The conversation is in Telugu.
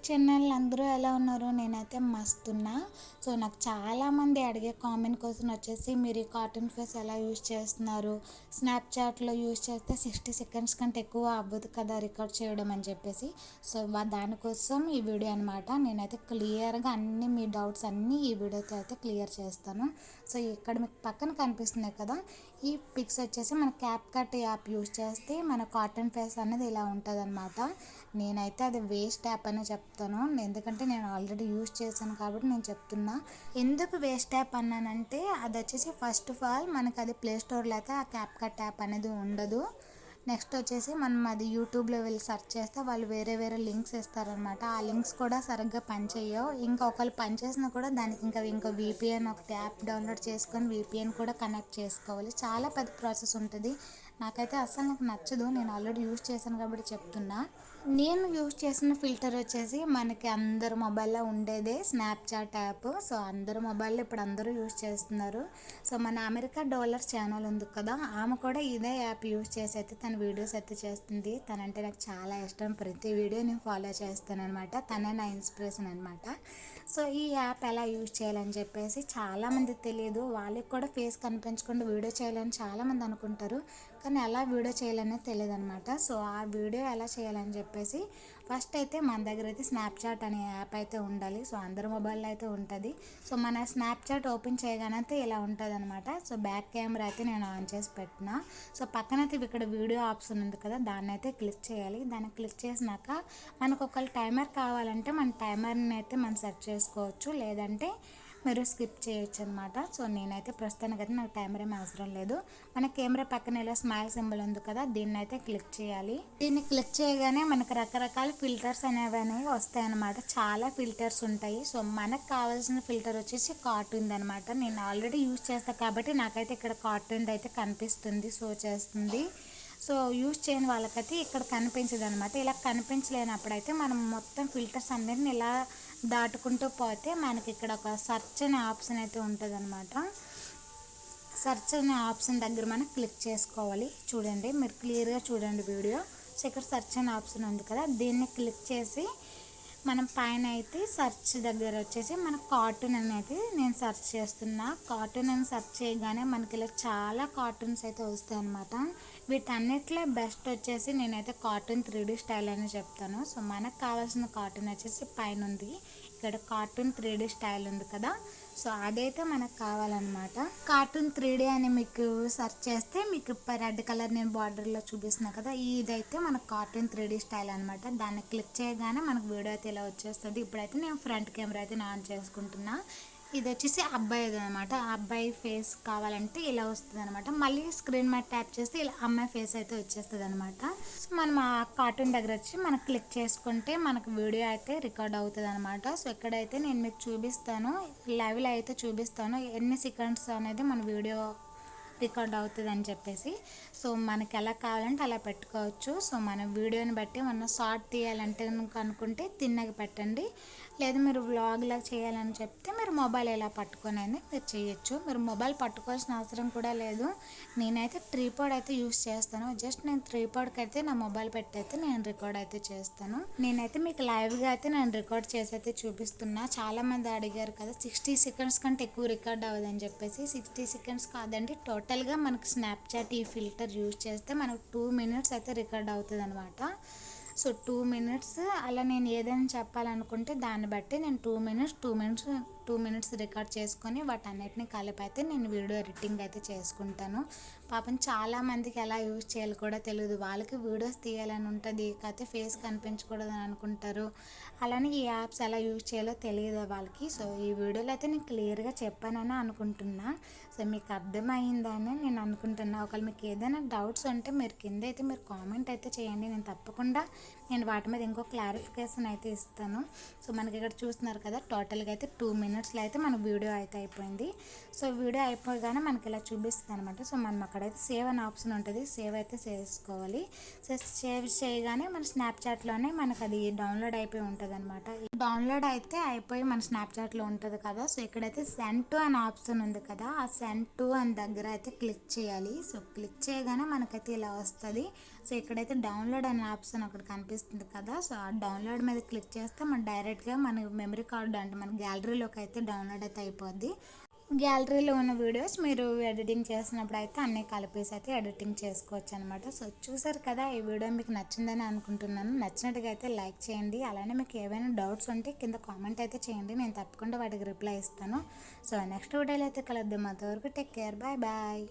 ఛానల్ అందరూ ఎలా ఉన్నారు? నేనైతే మస్తున్నా. సో నాకు చాలామంది అడిగే కామెంట్ క్వశ్చన్ వచ్చేసి మీరు ఈ కార్టూన్ ఫేస్ ఎలా యూజ్ చేస్తున్నారు? స్నాప్చాట్లో యూజ్ చేస్తే 60 సెకండ్స్ కంటే ఎక్కువ అవ్వదు కదా రికార్డ్ చేయడం అని చెప్పేసి. సో దానికోసం ఈ వీడియో అనమాట. నేనైతే క్లియర్గా అన్ని మీ డౌట్స్ అన్నీ ఈ వీడియోతో అయితే క్లియర్ చేస్తాను. సో ఇక్కడ మీకు పక్కన కనిపిస్తున్నాయి కదా, ఈ పిక్స్ వచ్చేసి మన క్యాప్కట్ యాప్ యూజ్ చేస్తే మన కార్టూన్ ఫేస్ అనేది ఇలా ఉంటుంది అనమాట. నేనైతే అది వేస్ట్ యాప్ అనే చెప్తాను, ఎందుకంటే నేను ఆల్రెడీ యూజ్ చేశాను కాబట్టి నేను చెప్తున్నా. ఎందుకు వేస్ట్ యాప్ అన్నానంటే అది వచ్చేసి ఫస్ట్ ఆఫ్ ఆల్ మనకు అది ప్లే స్టోర్లో అయితే ఆ క్యాప్కట్ యాప్ అనేది ఉండదు. నెక్స్ట్ వచ్చేసి మనం అది యూట్యూబ్లో వెళ్ళి సెర్చ్ చేస్తే వాళ్ళు వేరే వేరే లింక్స్ ఇస్తారనమాట. ఆ లింక్స్ కూడా సరిగ్గా పనిచేయవు. ఇంకా ఒకళ్ళు పనిచేసినా కూడా దానికి ఇంకా VPN ఒకటి యాప్ డౌన్లోడ్ చేసుకొని VPN కూడా కనెక్ట్ చేసుకోవాలి. చాలా పెద్ద ప్రాసెస్ ఉంటుంది. నాకైతే అస్సలు నాకు నచ్చదు. నేను ఆల్రెడీ యూజ్ చేశాను కాబట్టి చెప్తున్నా. నేను యూజ్ చేసిన ఫిల్టర్ వచ్చేసి మనకి అందరు మొబైల్లో ఉండేదే స్నాప్చాట్ యాప్. సో అందరు మొబైల్లో ఇప్పుడు అందరూ యూజ్ చేస్తున్నారు. సో మన అమెరికా డాలర్ ఛానల్ ఉంది కదా, ఆమె కూడా ఇదే యాప్ యూజ్ చేసి అయితే తన వీడియోస్ అయితే చేస్తుంది. తనంటే నాకు చాలా ఇష్టం. ప్రతి వీడియో నేను ఫాలో చేస్తాను అనమాట. తనే నా ఇన్స్పిరేషన్ అనమాట. సో ఈ యాప్ ఎలా యూజ్ చేయాలని చెప్పేసి చాలామందికి తెలియదు. వాళ్ళకి కూడా ఫేస్ కనిపించకుండా వీడియో చేయాలని చాలామంది అనుకుంటారు, కానీ ఎలా వీడియో చేయాలనేది తెలియదు అనమాట. సో ఆ వీడియో ఎలా చేయాలని చెప్పేసి ఫస్ట్ అయితే మన దగ్గర అయితే స్నాప్చాట్ అనే యాప్ అయితే ఉండాలి. సో అందరి మొబైల్లో అయితే ఉంటుంది. సో మన స్నాప్చాట్ ఓపెన్ చేయగానే అయితే ఇలా ఉంటుంది అనమాట. సో బ్యాక్ కెమెరా అయితే నేను ఆన్ చేసి పెట్టిన. సో పక్కనైతే ఇక్కడ వీడియో ఆప్షన్ ఉంది కదా, దాన్ని అయితే క్లిక్ చేయాలి. దాన్ని క్లిక్ చేసినాక మనకు ఒకవేళ టైమర్ కావాలంటే మన టైమర్ని అయితే మనం సెట్ చేసుకోవచ్చు, లేదంటే మీరు స్కిప్ చేయొచ్చు అనమాట. సో నేనైతే ప్రస్తుతానికి అయితే నాకు టైమర్ ఏమీ అవసరం లేదు. మన కెమెరా పక్కన ఇలా స్మైల్ సింబల్ ఉంది కదా, దీన్ని అయితే క్లిక్ చేయాలి. దీన్ని క్లిక్ చేయగానే మనకు రకరకాల ఫిల్టర్స్ అనేవి వస్తాయి అనమాట. చాలా ఫిల్టర్స్ ఉంటాయి. సో మనకు కావాల్సిన ఫిల్టర్ వచ్చేసి కార్టూన్ అనమాట. నేను ఆల్రెడీ యూజ్ చేస్తాను కాబట్టి నాకైతే ఇక్కడ కార్టూన్ అయితే కనిపిస్తుంది, షో చేస్తుంది. సో యూజ్ చేయని వాళ్ళకైతే ఇక్కడ కనిపించదు అనమాట. ఇలా కనిపించలేనప్పుడైతే మనం మొత్తం ఫిల్టర్స్ అన్నిటిని ఇలా దాటుకుంటూ పోతే మనకి ఇక్కడ ఒక సెర్చ్ అనే ఆప్షన్ అయితే ఉంటుంది అనమాట. సెర్చ్ అనే ఆప్షన్ దగ్గర మనం క్లిక్ చేసుకోవాలి. చూడండి, మీరు క్లియర్గా చూడండి వీడియో. సో ఇక్కడ సెర్చ్ అనే ఆప్షన్ ఉంది కదా, దీన్ని క్లిక్ చేసి మనం పైన అయితే సెర్చ్ దగ్గర వచ్చేసి మన కార్టూన్ అనేది నేను సెర్చ్ చేస్తున్నా. కార్టూన్ అని సెర్చ్ చేయగానే మనకి ఇలా చాలా కార్టూన్స్ అయితే వస్తాయి అనమాట. వీటన్నిటిలో బెస్ట్ వచ్చేసి నేనైతే కార్టూన్ 3D స్టైల్ అని చెప్తాను. సో మనకు కావాల్సిన కార్టూన్ వచ్చేసి పైన ఉంది. ఇక్కడ కార్టూన్ 3D స్టైల్ ఉంది కదా, సో అదైతే మనకు కావాలన్నమాట. కార్టూన్ 3D అని మీకు సెర్చ్ చేస్తే మీకు రెడ్ కలర్ నేను బార్డర్లో చూపిస్తున్నా కదా, ఇదైతే మనకు కార్టూన్ 3D స్టైల్ అనమాట. దాన్ని క్లిక్ చేయగానే మనకు వీడియో అయితే ఇలా వచ్చేస్తుంది. ఇప్పుడైతే నేను ఫ్రంట్ కెమెరా అయితే ఆన్ చేసుకుంటున్నా. ఇది వచ్చేసి అబ్బాయిది అనమాట. అబ్బాయి ఫేస్ కావాలంటే ఇలా వస్తుంది అనమాట. మళ్ళీ స్క్రీన్ మీద ట్యాప్ చేస్తే ఇలా అమ్మాయి ఫేస్ అయితే వచ్చేస్తుంది అనమాట. సో మనం ఆ కార్టూన్ దగ్గర వచ్చి మనం క్లిక్ చేసుకుంటే మనకు వీడియో అయితే రికార్డ్ అవుతుంది అనమాట. సో ఇక్కడైతే నేను మీకు చూపిస్తాను, లైవ్లో అయితే చూపిస్తాను ఎన్ని సెకండ్స్ అనేది మన వీడియో రికార్డ్ అవుతుంది అని చెప్పేసి. సో మనకి ఎలా కావాలంటే అలా పెట్టుకోవచ్చు. సో మన వీడియోని బట్టి మనం షార్ట్ తీయాలంటే అనుకుంటే తిన్నగా పెట్టండి, లేదు మీరు వ్లాగ్లా చేయాలని చెప్తే మీరు మొబైల్ ఎలా పట్టుకొని అయినా మీరు చేయొచ్చు. మీరు మొబైల్ పట్టుకోవాల్సిన అవసరం కూడా లేదు. నేనైతే ట్రైపాడ్ అయితే యూస్ చేస్తాను. జస్ట్ నేను ట్రైపాడ్కి అయితే నా మొబైల్ పెట్టి అయితే నేను రికార్డ్ అయితే చేస్తాను. నేనైతే మీకు లైవ్గా అయితే నేను రికార్డ్ చేసి అయితే చూపిస్తున్నా. చాలామంది అడిగారు కదా 60 సెకండ్స్ కంటే ఎక్కువ రికార్డ్ అవ్వదని చెప్పేసి. 60 సెకండ్స్ కాదండి, టోటల్గా మనకు స్నాప్చాట్ ఈ ఫిల్టర్ యూజ్ చేస్తే మనకు 2 మినిట్స్ అయితే రికార్డ్ అవుతుంది అనమాట. సో 2 మినిట్స్ అలా నేను ఏదైనా చెప్పాలనుకుంటే దాన్ని బట్టి నేను 2 మినిట్స్ రికార్డ్ చేసుకొని వాటన్నిటిని కలిపి అయితే నేను వీడియో ఎడిటింగ్ అయితే చేసుకుంటాను. పాపం చాలామందికి ఎలా యూజ్ చేయాలి కూడా తెలియదు. వాళ్ళకి వీడియోస్ తీయాలని ఉంటుంది, కాకపోతే ఫేస్ కనిపించకూడదని అనుకుంటారు. అలానే ఈ యాప్స్ ఎలా యూజ్ చేయాలో తెలియదు వాళ్ళకి. సో ఈ వీడియోలో అయితే నేను క్లియర్గా చెప్పానని అనుకుంటున్నా. సో మీకు అర్థమైందని నేను అనుకుంటున్నా. ఒకవేళ మీకు ఏదైనా డౌట్స్ ఉంటే మీరు కింద అయితే మీరు కామెంట్ అయితే చేయండి. నేను తప్పకుండా వాటి మీద ఇంకో క్లారిఫికేషన్ అయితే ఇస్తాను. సో మనకి ఇక్కడ చూస్తున్నారు కదా, టోటల్గా అయితే 2 మినిట్స్లో అయితే మన వీడియో అయితే అయిపోయింది. సో వీడియో అయిపోగానే మనకి ఇలా చూపిస్తుంది అనమాట. సో మనం అక్కడైతే సేవ్ అనే ఆప్షన్ ఉంటుంది, సేవ్ అయితే చేసుకోవాలి. సో సేవ్ చేయగానే మన స్నాప్చాట్లోనే మనకు అది డౌన్లోడ్ అయిపోయి ఉంటుంది అనమాట. డౌన్లోడ్ అయితే అయిపోయి మన స్నాప్చాట్లో ఉంటుంది కదా. సో ఇక్కడైతే సెండ్ టు అనే ఆప్షన్ ఉంది కదా, ఆ సెండ్ టు అని దగ్గర అయితే క్లిక్ చేయాలి. సో క్లిక్ చేయగానే మనకైతే ఇలా వస్తుంది. సో ఇక్కడైతే డౌన్లోడ్ అనే ఆప్షన్ ఒకటి కనిపిస్తుంది కదా. సో ఆ డౌన్లోడ్ మీద క్లిక్ చేస్తే మన డైరెక్ట్గా మన మెమరీ కార్డు అంటే మన గ్యాలరీలోకి అయితే డౌన్లోడ్ అయితే అయిపోద్ది. గ్యాలరీలో ఉన్న వీడియోస్ మీరు ఎడిటింగ్ చేసినప్పుడు అయితే అన్నీ కలిపేసి అయితే ఎడిటింగ్ చేసుకోవచ్చు అనమాట. సో చూసారు కదా, ఈ వీడియో మీకు నచ్చిందని అనుకుంటున్నాను. నచ్చినట్టుగా అయితే లైక్ చేయండి. అలానే మీకు ఏవైనా డౌట్స్ ఉంటే కింద కామెంట్ అయితే చేయండి, నేను తప్పకుండా వాటికి రిప్లై ఇస్తాను. సో నెక్స్ట్ వీడియోలో అయితే కలుద్దాం. అంతవరకు టేక్ కేర్, బాయ్ బాయ్.